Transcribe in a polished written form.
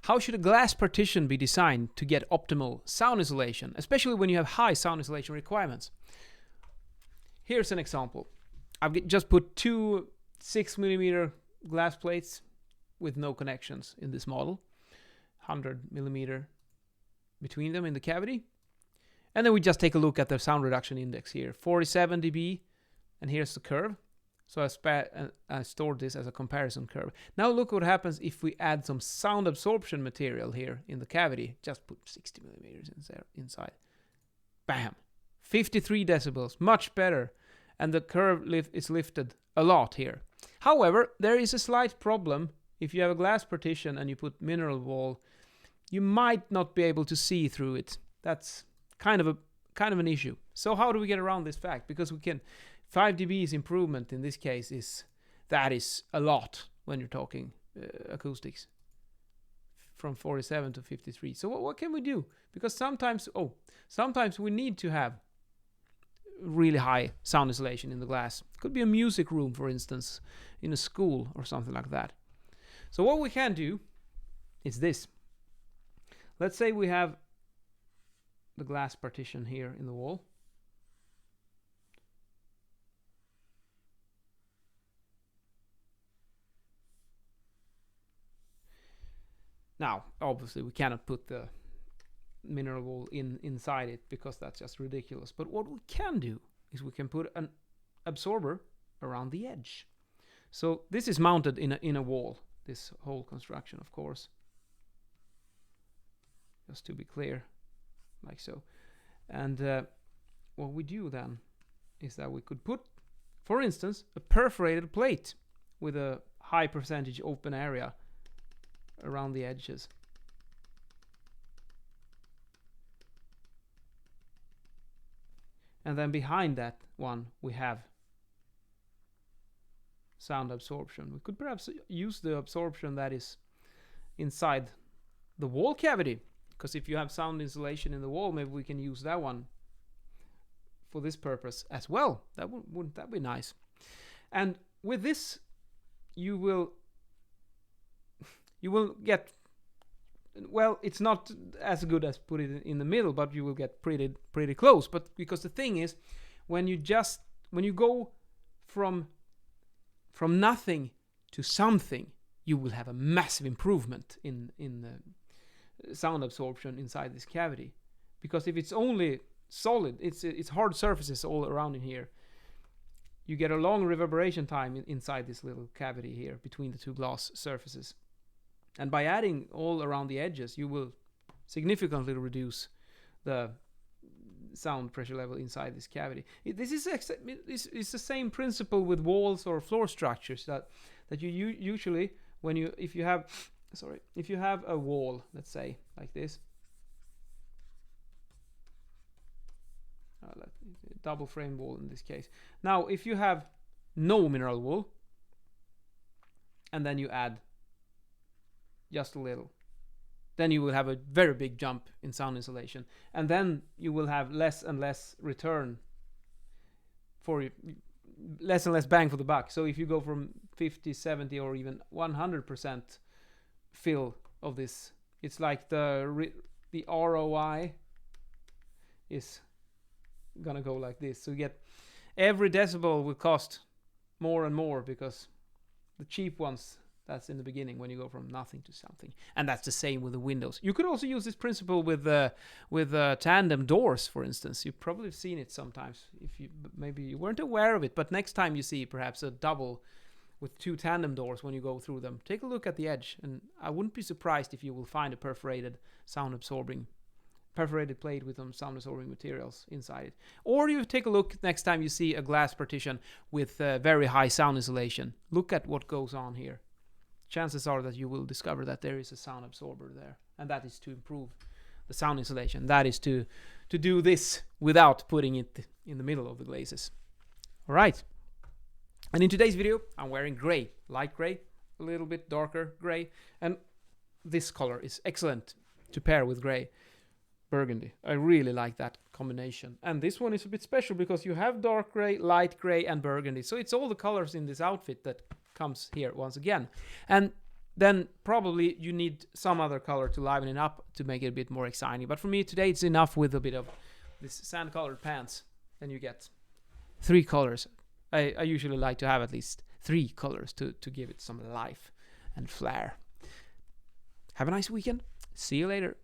How should a glass partition be designed to get optimal sound isolation, especially when you have high sound isolation requirements? Here's an example. I've just put two 6mm glass plates with no connections in this model, 100mm between them in the cavity. And then we just take a look at the sound reduction index here, 47 dB, and here's the curve. So I stored this as a comparison curve. Now look what happens if we add some sound absorption material here in the cavity. Just put 60mm inside. Bam! 53 decibels, much better. And the curve is lifted a lot here. However, there is a slight problem. If you have a glass partition and you put mineral wool, you might not be able to see through it. That's kind of an issue. So how do we get around this fact? Because we can 5 dB's improvement in this case is a lot when you're talking acoustics from 47 to 53. So what can we do? Because sometimes we need to have really high sound isolation in the glass. It could be a music room, for instance, in a school or something like that. So what we can do is this. Let's say we have the glass partition here in the wall. Now, obviously, we cannot put the mineral wool inside it because that's just ridiculous. But what we can do is we can put an absorber around the edge. So this is mounted in a wall, this whole construction, of course. Just to be clear, like so. And what we do then is that we could put, for instance, a perforated plate with a high percentage open area around the edges. And then behind that one we have sound absorption. We could perhaps use the absorption that is inside the wall cavity, because if you have sound insulation in the wall, maybe we can use that one for this purpose as well. Wouldn't that be nice? And with this you will get, well, it's not as good as put it in the middle, but you will get pretty close. But because the thing is, when you go from nothing to something, you will have a massive improvement in the sound absorption inside this cavity. Because if it's only solid, it's hard surfaces all around in here, you get a long reverberation time inside this little cavity here between the two glass surfaces. And by adding all around the edges, you will significantly reduce the sound pressure level inside this cavity. This is it's the same principle with walls or floor structures that you usually, if you have a wall, let's say like this, double frame wall in this case. Now, if you have no mineral wool, and then you add just a little, then you will have a very big jump in sound insulation, and then you will have less and less return for less and less bang for the buck. So if you go from 50, 70 or even 100% fill of this, it's like the ROI is gonna go like this. So you get every decibel will cost more and more, because the cheap ones, that's in the beginning when you go from nothing to something. And that's the same with the windows. You could also use this principle with tandem doors, for instance. You've probably seen it sometimes. Maybe you weren't aware of it, but next time you see perhaps a double with two tandem doors, when you go through them, take a look at the edge, and I wouldn't be surprised if you will find a perforated plate with some sound absorbing materials inside it. Or you take a look next time you see a glass partition with very high sound insulation. Look at what goes on here. Chances are that you will discover that there is a sound absorber there, and that is to improve the sound insulation. That is to do this without putting it in the middle of the glazes. All right. And in today's video, I'm wearing gray, light gray, a little bit darker gray, and this color is excellent to pair with gray, burgundy. I really like that combination. And this one is a bit special because you have dark gray, light gray, and burgundy. So it's all the colors in this outfit that comes here once again. And then probably you need some other color to liven it up to make it a bit more exciting. But for me today, it's enough with a bit of this sand-colored pants. Then you get 3 colors. I usually like to have at least 3 colors to give it some life and flair. Have a nice weekend. See you later.